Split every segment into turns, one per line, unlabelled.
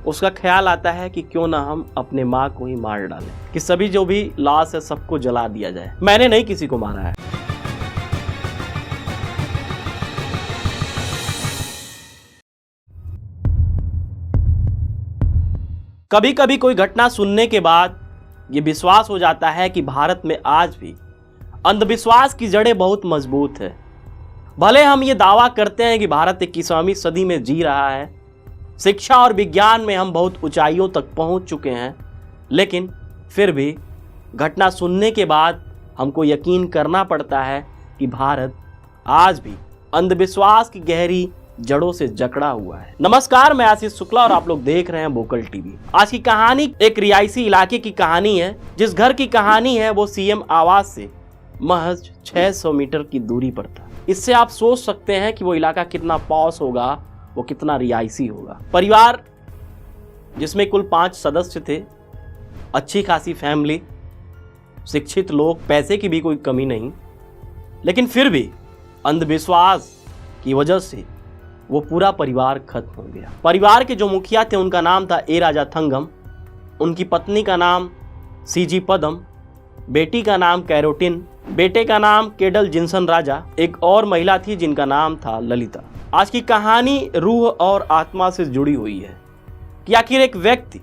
उसका ख्याल आता है कि क्यों ना हम अपने माँ को ही मार डालें, कि सभी जो भी लाश है सबको जला दिया जाए। मैंने नहीं किसी को मारा है। कभी कभी कोई घटना सुनने के बाद ये विश्वास हो जाता है कि भारत में आज भी अंधविश्वास की जड़ें बहुत मजबूत है। भले हम ये दावा करते हैं कि भारत 21वीं सदी में जी रहा है, शिक्षा और विज्ञान में हम बहुत ऊंचाइयों तक पहुंच चुके हैं, लेकिन फिर भी घटना सुनने के बाद हमको यकीन करना पड़ता है कि भारत आज भी अंधविश्वास की गहरी जड़ों से जकड़ा हुआ है। नमस्कार, मैं आशीष शुक्ला और आप लोग देख रहे हैं वोकल टीवी। आज की कहानी एक रिहायशी इलाके की कहानी है। जिस घर की कहानी है वो सीएम आवास से महज 600 मीटर की दूरी पर था। इससे आप सोच सकते हैं कि वो इलाका कितना पॉश होगा, वो कितना रिहायशी होगा। परिवार जिसमें कुल 5 सदस्य थे, अच्छी खासी फैमिली, शिक्षित लोग, पैसे की भी कोई कमी नहीं, लेकिन फिर भी अंधविश्वास की वजह से वो पूरा परिवार खत्म हो गया। परिवार के जो मुखिया थे उनका नाम था ए राजा थंगम, उनकी पत्नी का नाम सीजी पदम, बेटी का नाम कैरोटिन, बेटे का नाम केडल जिनसन राजा, एक और महिला थी जिनका नाम था ललिता। आज की कहानी रूह और आत्मा से जुड़ी हुई है कि आखिर एक व्यक्ति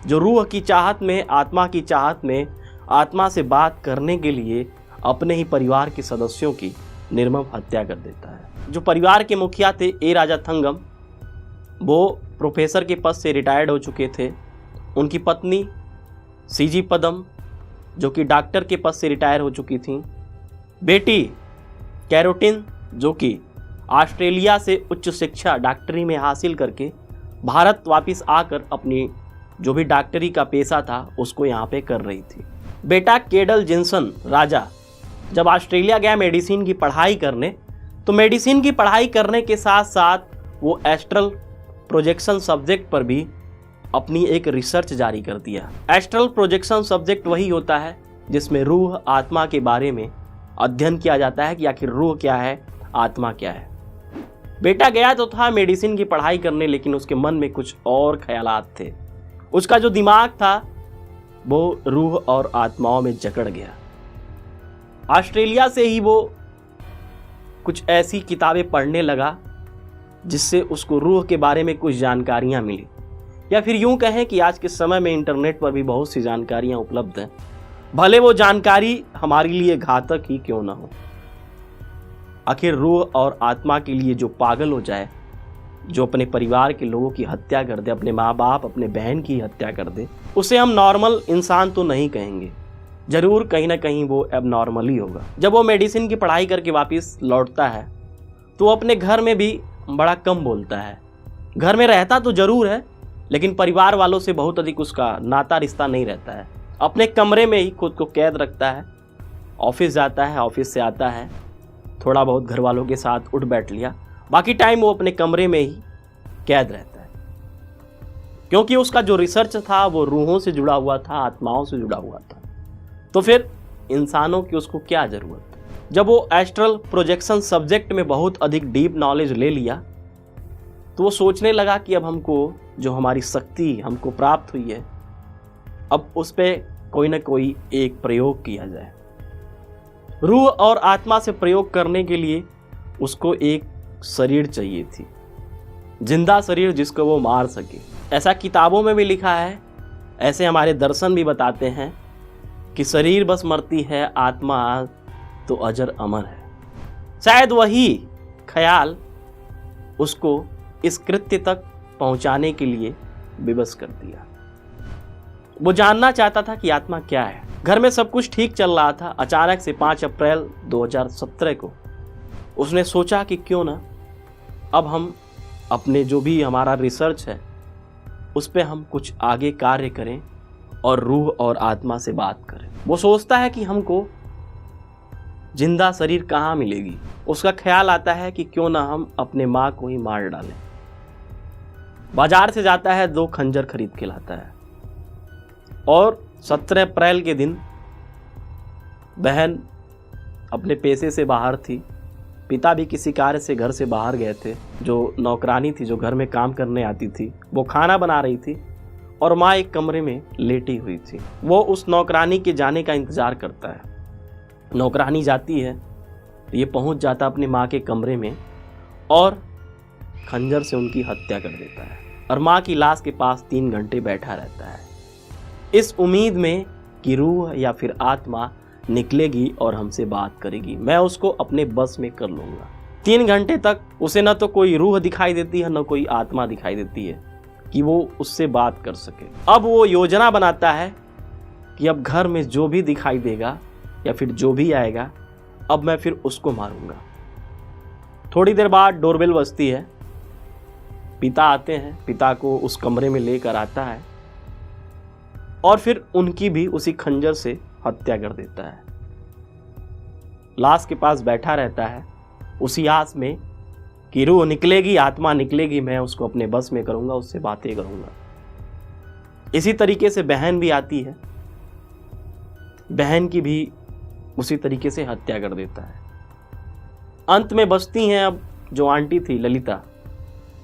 जो रूह की चाहत में, आत्मा की चाहत में, आत्मा से बात करने के लिए अपने ही परिवार के सदस्यों की निर्मम हत्या कर देता है। जो परिवार के मुखिया थे ए राजा थंगम, वो प्रोफेसर के पद से रिटायर्ड हो चुके थे। उनकी पत्नी सीजी पदम जो कि डॉक्टर के पद से रिटायर हो चुकी थी। बेटी कैरोटिन जो कि ऑस्ट्रेलिया से उच्च शिक्षा डॉक्टरी में हासिल करके भारत वापस आकर अपनी जो भी डॉक्टरी का पेशा था उसको यहाँ पे कर रही थी। बेटा केडल जिनसन राजा जब ऑस्ट्रेलिया गया मेडिसिन की पढ़ाई करने, तो मेडिसिन की पढ़ाई करने के साथ साथ वो एस्ट्रल प्रोजेक्शन सब्जेक्ट पर भी अपनी एक रिसर्च जारी कर दिया। एस्ट्रल प्रोजेक्शन सब्जेक्ट वही होता है जिसमें रूह आत्मा के बारे में अध्ययन किया जाता है कि आखिर रूह क्या है, आत्मा क्या है। बेटा गया तो था मेडिसिन की पढ़ाई करने, लेकिन उसके मन में कुछ और ख्यालात थे। उसका जो दिमाग था वो रूह और आत्माओं में जकड़ गया। ऑस्ट्रेलिया से ही वो कुछ ऐसी किताबें पढ़ने लगा जिससे उसको रूह के बारे में कुछ जानकारियां मिली, या फिर यूं कहें कि आज के समय में इंटरनेट पर भी बहुत सी जानकारियां उपलब्ध हैं, भले वो जानकारी हमारे लिए घातक ही क्यों ना हो। आखिर रूह और आत्मा के लिए जो पागल हो जाए, जो अपने परिवार के लोगों की हत्या कर दे, अपने माँ बाप, अपने बहन की हत्या कर दे, उसे हम नॉर्मल इंसान तो नहीं कहेंगे, जरूर कहीं ना कहीं वो एबनॉर्मल ही होगा। जब वो मेडिसिन की पढ़ाई करके वापस लौटता है तो वो अपने घर में भी बड़ा कम बोलता है। घर में रहता तो जरूर है, लेकिन परिवार वालों से बहुत अधिक उसका नाता रिश्ता नहीं रहता है। अपने कमरे में ही खुद को कैद रखता है। ऑफिस जाता है, ऑफिस से आता है, थोड़ा बहुत घर वालों के साथ उठ बैठ लिया, बाकी टाइम वो अपने कमरे में ही कैद रहता है, क्योंकि उसका जो रिसर्च था वो रूहों से जुड़ा हुआ था, आत्माओं से जुड़ा हुआ था। तो फिर इंसानों की उसको क्या जरूरत। जब वो एस्ट्रल प्रोजेक्शन सब्जेक्ट में बहुत अधिक डीप नॉलेज ले लिया तो वो सोचने लगा कि अब हमको जो हमारी शक्ति हमको प्राप्त हुई है, अब उस पर कोई ना कोई एक प्रयोग किया जाए। रूह और आत्मा से प्रयोग करने के लिए उसको एक शरीर चाहिए थी, जिंदा शरीर जिसको वो मार सके। ऐसा किताबों में भी लिखा है, ऐसे हमारे दर्शन भी बताते हैं कि शरीर बस मरती है, आत्मा तो अजर अमर है। शायद वही ख्याल उसको इस कृत्य तक पहुंचाने के लिए विवश कर दिया। वो जानना चाहता था कि आत्मा क्या है। घर में सब कुछ ठीक चल रहा था। अचानक से 5 अप्रैल 2017 को उसने सोचा कि क्यों ना अब हम अपने जो भी हमारा रिसर्च है उस पर हम कुछ आगे कार्य करें और रूह और आत्मा से बात करें। वो सोचता है कि हमको जिंदा शरीर कहाँ मिलेगी। उसका ख्याल आता है कि क्यों ना हम अपने माँ को ही मार डालें। बाजार से जाता है, 2 खंजर खरीद के लाता है और 17 अप्रैल के दिन बहन अपने पेशे से बाहर थी, पिता भी किसी कार्य से घर से बाहर गए थे। जो नौकरानी थी जो घर में काम करने आती थी वो खाना बना रही थी और माँ एक कमरे में लेटी हुई थी। वो उस नौकरानी के जाने का इंतजार करता है। नौकरानी जाती है तो ये पहुंच जाता अपनी माँ के कमरे में और खंजर से उनकी हत्या कर देता है और माँ की लाश के पास 3 घंटे बैठा रहता है, इस उम्मीद में कि रूह या फिर आत्मा निकलेगी और हमसे बात करेगी, मैं उसको अपने बस में कर लूँगा। 3 घंटे तक उसे न तो कोई रूह दिखाई देती है न कोई आत्मा दिखाई देती है कि वो उससे बात कर सके। अब वो योजना बनाता है कि अब घर में जो भी दिखाई देगा या फिर जो भी आएगा अब मैं फिर उसको मारूंगा। थोड़ी देर बाद डोरबेल बजती है। पिता आते हैं, पिता को उस कमरे में लेकर आता है और फिर उनकी भी उसी खंजर से हत्या कर देता है। लाश के पास बैठा रहता है उसी आस में कि रूह निकलेगी, आत्मा निकलेगी, मैं उसको अपने बस में करूंगा, उससे बातें करूंगा। इसी तरीके से बहन भी आती है, बहन की भी उसी तरीके से हत्या कर देता है। अंत में बचती हैं अब जो आंटी थी ललिता,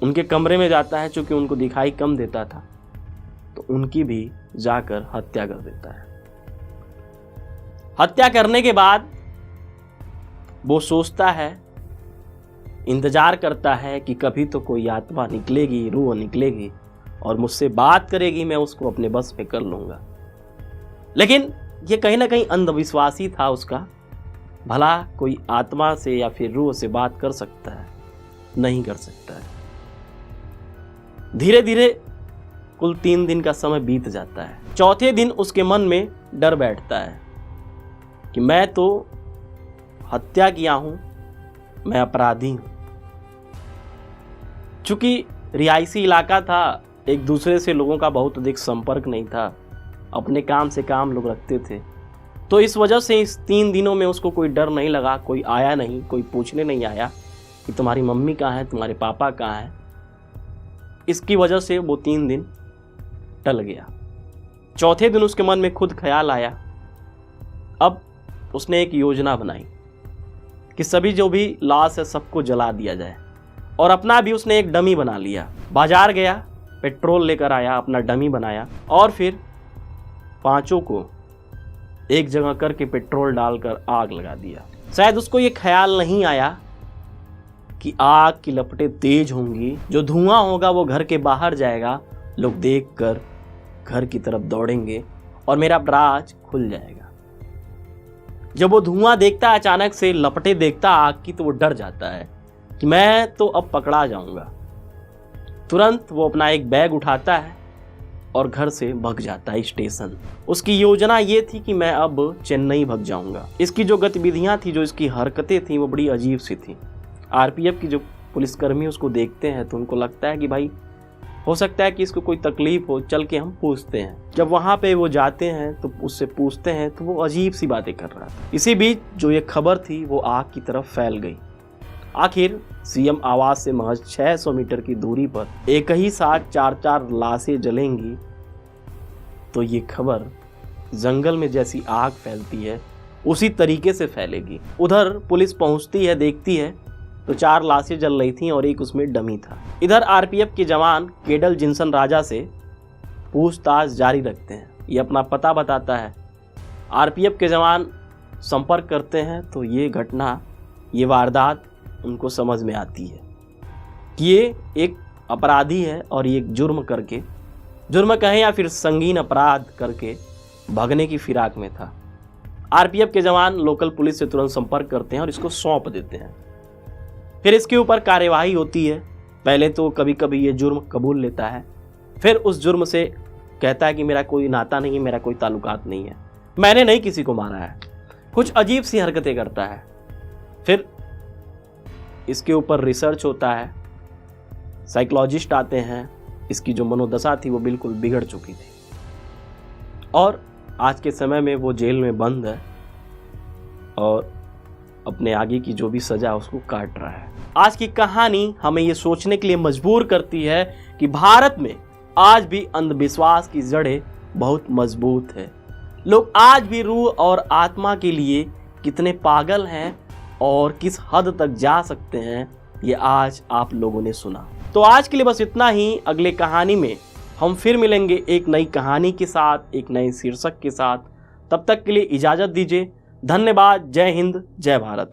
उनके कमरे में जाता है, चूंकि उनको दिखाई कम देता था तो उनकी भी जाकर हत्या कर देता है। हत्या करने के बाद वो सोचता है, इंतजार करता है कि कभी तो कोई आत्मा निकलेगी, रूह निकलेगी और मुझसे बात करेगी, मैं उसको अपने बस में कर लूंगा। लेकिन ये कहीं ना कहीं अंधविश्वास ही था उसका। भला कोई आत्मा से या फिर रूह से बात कर सकता है? नहीं कर सकता है। धीरे धीरे कुल 3 दिन का समय बीत जाता है। चौथे दिन उसके मन में डर बैठता है कि मैं तो हत्या किया हूं, मैं अपराधी हूं। चूंकि रिहायशी इलाका था, एक दूसरे से लोगों का बहुत अधिक संपर्क नहीं था, अपने काम से काम लोग रखते थे, तो इस वजह से इस 3 दिनों में उसको कोई डर नहीं लगा। कोई आया नहीं, कोई पूछने नहीं आया कि तुम्हारी मम्मी कहाँ है, तुम्हारे पापा कहाँ है। इसकी वजह से वो 3 दिन टल गया। चौथे दिन उसके मन में खुद ख्याल आया। अब उसने एक योजना बनाई कि सभी जो भी लाश है सबको जला दिया जाए और अपना भी उसने एक डमी बना लिया। बाजार गया, पेट्रोल लेकर आया, अपना डमी बनाया और फिर 5 को एक जगह करके पेट्रोल डालकर आग लगा दिया। शायद उसको ये ख्याल नहीं आया कि आग की लपटें तेज होंगी, जो धुआं होगा वो घर के बाहर जाएगा, लोग देखकर घर की तरफ दौड़ेंगे और मेरा राज खुल जाएगा। जब वो धुआं देखता है, अचानक से लपटें देखता आग की, तो वो डर जाता है कि मैं तो अब पकड़ा जाऊंगा। तुरंत वो अपना एक बैग उठाता है और घर से भाग जाता है स्टेशन। उसकी योजना ये थी कि मैं अब चेन्नई भाग जाऊंगा। इसकी जो गतिविधियां थी, जो इसकी हरकतें थी, वो बड़ी अजीब सी थी। आरपीएफ की जो पुलिसकर्मी उसको देखते हैं तो उनको लगता है कि भाई हो सकता है कि इसको कोई तकलीफ हो, चल के हम पूछते हैं। जब वहाँ पे वो जाते हैं तो उससे पूछते हैं तो वो अजीब सी बातें कर रहा था। इसी बीच जो ये खबर थी वो आग की तरफ फैल गई। आखिर सीएम आवास से महज 600 मीटर की दूरी पर एक ही साथ 4-4 लाशें जलेंगी, तो ये खबर जंगल में जैसी आग फैलती है उसी तरीके से फैलेगी। उधर पुलिस पहुंचती है, देखती है तो 4 लाशें जल रही थीं और एक उसमें डमी था। इधर आरपीएफ के जवान केडल जिनसन राजा से पूछताछ जारी रखते हैं। ये अपना पता बताता है। आरपीएफ के जवान संपर्क करते हैं तो ये घटना, ये वारदात उनको समझ में आती है कि ये एक अपराधी है और ये एक जुर्म कहें या फिर संगीन अपराध करके भागने की फिराक में था। आरपीएफ के जवान लोकल पुलिस से तुरंत संपर्क करते हैं और इसको सौंप देते हैं। फिर इसके ऊपर कार्यवाही होती है। पहले तो कभी कभी ये जुर्म कबूल लेता है, फिर उस जुर्म से कहता है कि मेरा कोई नाता नहीं है, मेरा कोई ताल्लुकात नहीं है, मैंने नहीं किसी को मारा है। कुछ अजीब सी हरकतें करता है। फिर इसके ऊपर रिसर्च होता है, साइकोलॉजिस्ट आते हैं। इसकी जो मनोदशा थी वो बिल्कुल बिगड़ चुकी थी और आज के समय में वो जेल में बंद है और अपने आगे की जो भी सजा उसको काट रहा है। आज की कहानी हमें ये सोचने के लिए मजबूर करती है कि भारत में आज भी अंधविश्वास की जड़ें बहुत मजबूत है। लोग आज भी रूह और आत्मा के लिए कितने पागल हैं और किस हद तक जा सकते हैं ये आज आप लोगों ने सुना। तो आज के लिए बस इतना ही। अगले कहानी में हम फिर मिलेंगे एक नई कहानी के साथ, एक नए शीर्षक के साथ। तब तक के लिए इजाज़त दीजिए। धन्यवाद। जय हिंद, जय भारत।